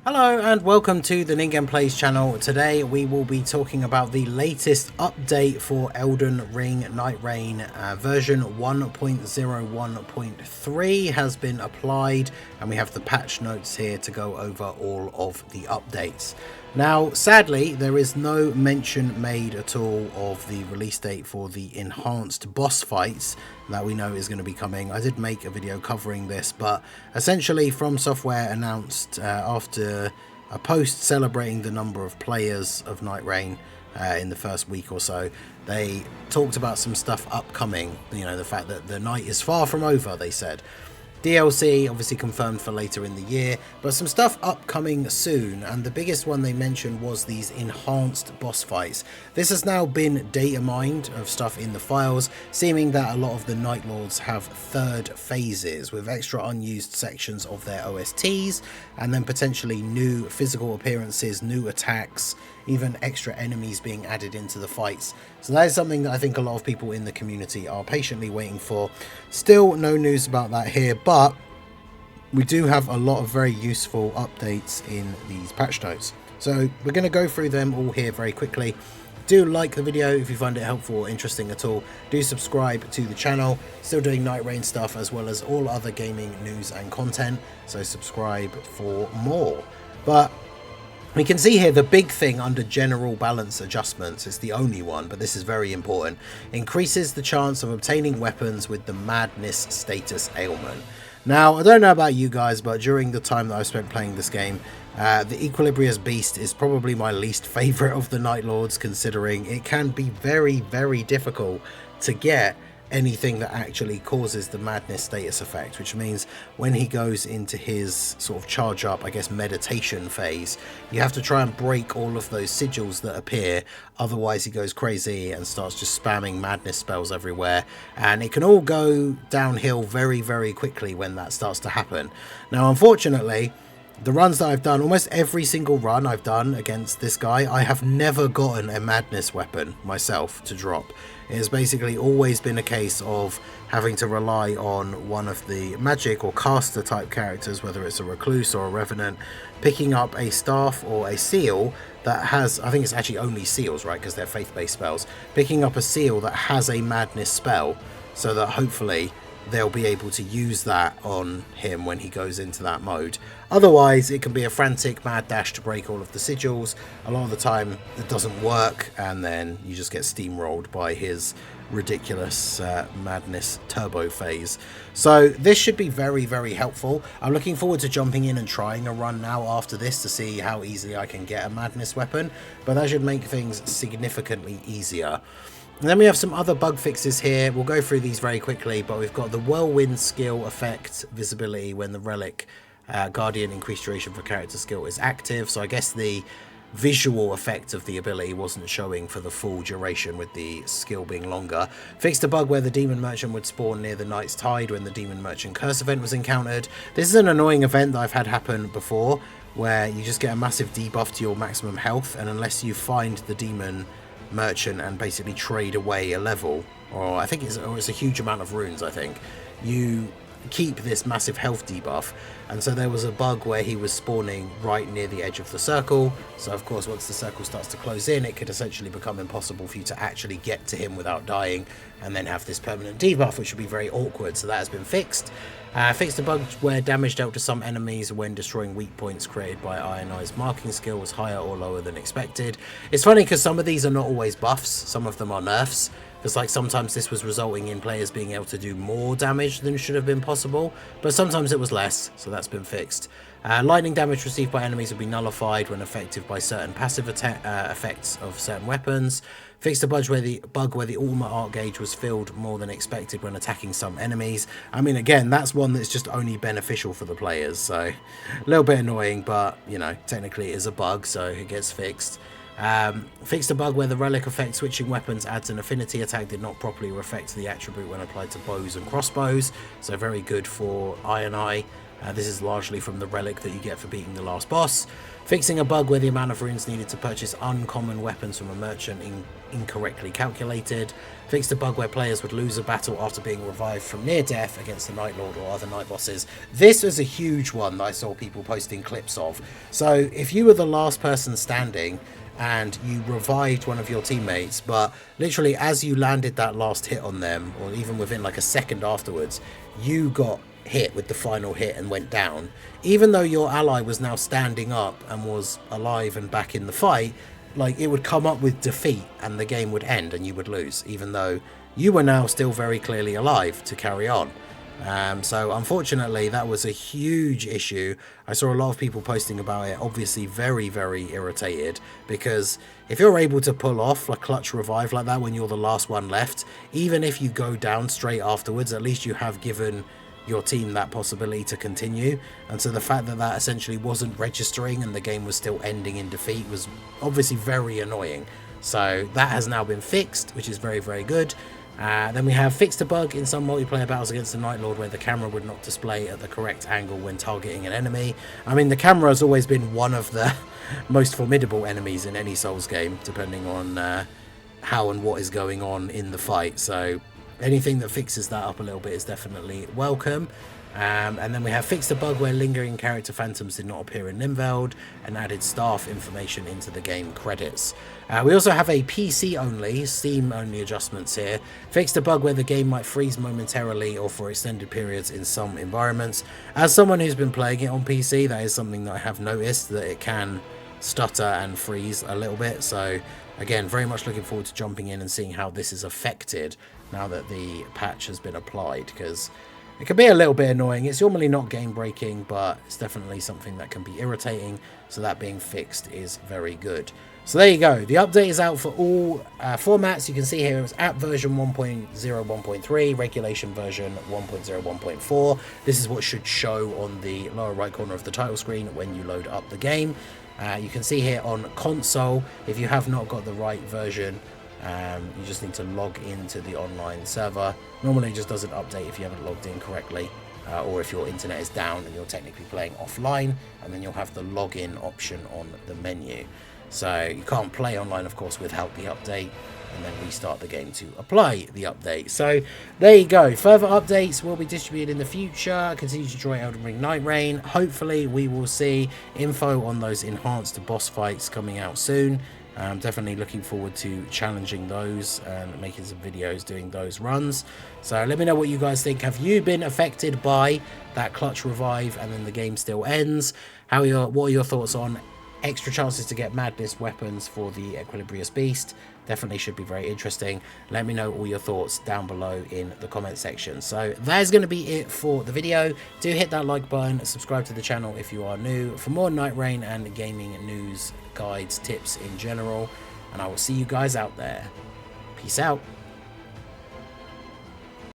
Hello and welcome to the Nighreign Plays channel. Today we will be talking about the latest update for Elden Ring Nightreign. Version 1.01.3 has been applied and we have the patch notes here to go over all of the updates. Now sadly there is no mention made at all of the release date for the enhanced boss fights that we know is going to be coming. I did make a video covering this, but essentially From Software announced after a post celebrating the number of players of Nightreign in the first week or so, they talked about some stuff upcoming. You know, the fact that the night is far from over, they said. DLC obviously confirmed for later in the year, but some stuff upcoming soon, and the biggest one they mentioned was these enhanced boss fights. This has now been data mined of stuff in the files, seeming that a lot of the Night Lords have third phases with extra unused sections of their OSTs, and then potentially new physical appearances, new attacks, even extra enemies being added into the fights. So that is something that I think a lot of people in the community are patiently waiting for. Still no news about that here, but we do have a lot of very useful updates in these patch notes. So we're going to go through them all here very quickly. Do like the video if you find it helpful or interesting at all. Do subscribe to the channel. Still doing Nightreign stuff as well as all other gaming news and content, so subscribe for more. But we can see here the big thing under general balance adjustments, it's the only one, but this is very important, increases the chance of obtaining weapons with the madness status ailment. Now, I don't know about you guys, but during the time that I've spent playing this game, the Equilibrious Beast is probably my least favourite of the Night Lords, considering it can be very, very difficult to get anything that actually causes the madness status effect, which means when he goes into his sort of charge up, I guess, meditation phase, you have to try and break all of those sigils that appear, otherwise he goes crazy and starts just spamming madness spells everywhere, and it can all go downhill very, very quickly when that starts to happen. Now unfortunately, the runs that I've done, almost every single run I've done against this guy, I have never gotten a madness weapon myself to drop. It has basically always been a case of having to rely on one of the magic or caster type characters, whether it's a recluse or a revenant, picking up a staff or a seal that has, I think it's actually only seals, right, because they're faith-based spells, picking up a seal that has a madness spell so that hopefully they'll be able to use that on him when he goes into that mode. Otherwise, it can be a frantic mad dash to break all of the sigils. A lot of the time it doesn't work, and then you just get steamrolled by his ridiculous madness turbo phase. So this should be very, very helpful. I'm looking forward to jumping in and trying a run now after this to see how easily I can get a madness weapon, but that should make things significantly easier. And then we have some other bug fixes here. We'll go through these very quickly, but we've got the whirlwind skill effect visibility when the relic guardian increased duration for character skill is active. So I guess the visual effect of the ability wasn't showing for the full duration with the skill being longer. Fixed a bug where the demon merchant would spawn near the Night's Tide when the demon merchant curse event was encountered. This is an annoying event that I've had happen before, where you just get a massive debuff to your maximum health, and unless you find the demon merchant and basically trade away a level, or I think it's a huge amount of runes, I think, you keep this massive health debuff. And so there was a bug where he was spawning right near the edge of the circle, so of course once the circle starts to close in, it could essentially become impossible for you to actually get to him without dying and then have this permanent debuff, which would be very awkward. So that has been fixed. Fixed a bug where damage dealt to some enemies when destroying weak points created by Ionized marking skill was higher or lower than expected. It's funny because some of these are not always buffs, some of them are nerfs. Because like sometimes this was resulting in players being able to do more damage than should have been possible, but sometimes it was less, so that's been fixed. Lightning damage received by enemies will be nullified when effective by certain passive effects of certain weapons. Fixed a bug where the armor arc gauge was filled more than expected when attacking some enemies. I mean, again, that's one that's just only beneficial for the players, so a little bit annoying, but you know, technically it is a bug, so it gets fixed. Fixed a bug where the relic effect switching weapons adds an affinity attack did not properly reflect the attribute when applied to bows and crossbows, so very good for I&I. This is largely from the relic that you get for beating the last boss. Fixing a bug where the amount of runes needed to purchase uncommon weapons from a merchant incorrectly calculated. Fixed a bug where players would lose a battle after being revived from near death against the Night Lord or other night bosses. This was a huge one that I saw people posting clips of. So if you were the last person standing and you revived one of your teammates, but literally as you landed that last hit on them, or even within like a second afterwards, you got hit with the final hit and went down, even though your ally was now standing up and was alive and back in the fight, like it would come up with defeat and the game would end and you would lose, even though you were now still very clearly alive to carry on. So unfortunately that was a huge issue. I saw a lot of people posting about it, obviously very, very irritated, because if you're able to pull off a clutch revive like that when you're the last one left, even if you go down straight afterwards, at least you have given your team that possibility to continue. And so the fact that that essentially wasn't registering and the game was still ending in defeat was obviously very annoying. So that has now been fixed, which is very, very good. Then we have fixed a bug in some multiplayer battles against the Night Lord where the camera would not display at the correct angle when targeting an enemy. I mean, the camera has always been one of the most formidable enemies in any Souls game, depending on how and what is going on in the fight. So anything that fixes that up a little bit is definitely welcome. And then we have fixed a bug where lingering character phantoms did not appear in Limveld and added staff information into the game credits. We also have a PC only, Steam only adjustments here. Fixed a bug where the game might freeze momentarily or for extended periods in some environments. As someone who's been playing it on PC, that is something that I have noticed, that it can stutter and freeze a little bit. So again, very much looking forward to jumping in and seeing how this is affected now that the patch has been applied, because it can be a little bit annoying. It's normally not game breaking, but it's definitely something that can be irritating. So that being fixed is very good. So there you go. The update is out for all formats. You can see here it was app version 1.0.1.3, regulation version 1.0.1.4. This is what should show on the lower right corner of the title screen when you load up the game. You can see here on console, if you have not got the right version, you just need to log into the online server. Normally it just doesn't update if you haven't logged in correctly, or if your internet is down and you're technically playing offline, and then you'll have the login option on the menu. So you can't play online, of course, without the update, and then restart the game to apply the update. So there you go. Further updates will be distributed in the future. Continue to enjoy Elden Ring Nightreign. Hopefully we will see info on those enhanced boss fights coming out soon. I'm definitely looking forward to challenging those and making some videos doing those runs. So let me know what you guys think. Have you been affected by that clutch revive and then the game still ends? What are your thoughts on extra chances to get madness weapons for the Equilibrious Beast? Definitely should be very interesting. Let me know all your thoughts down below in the comment section. So that is going to be it for the video. Do hit that like button, subscribe to the channel if you are new for more Nightreign and gaming news, guides, tips in general, and I will see you guys out there. Peace out.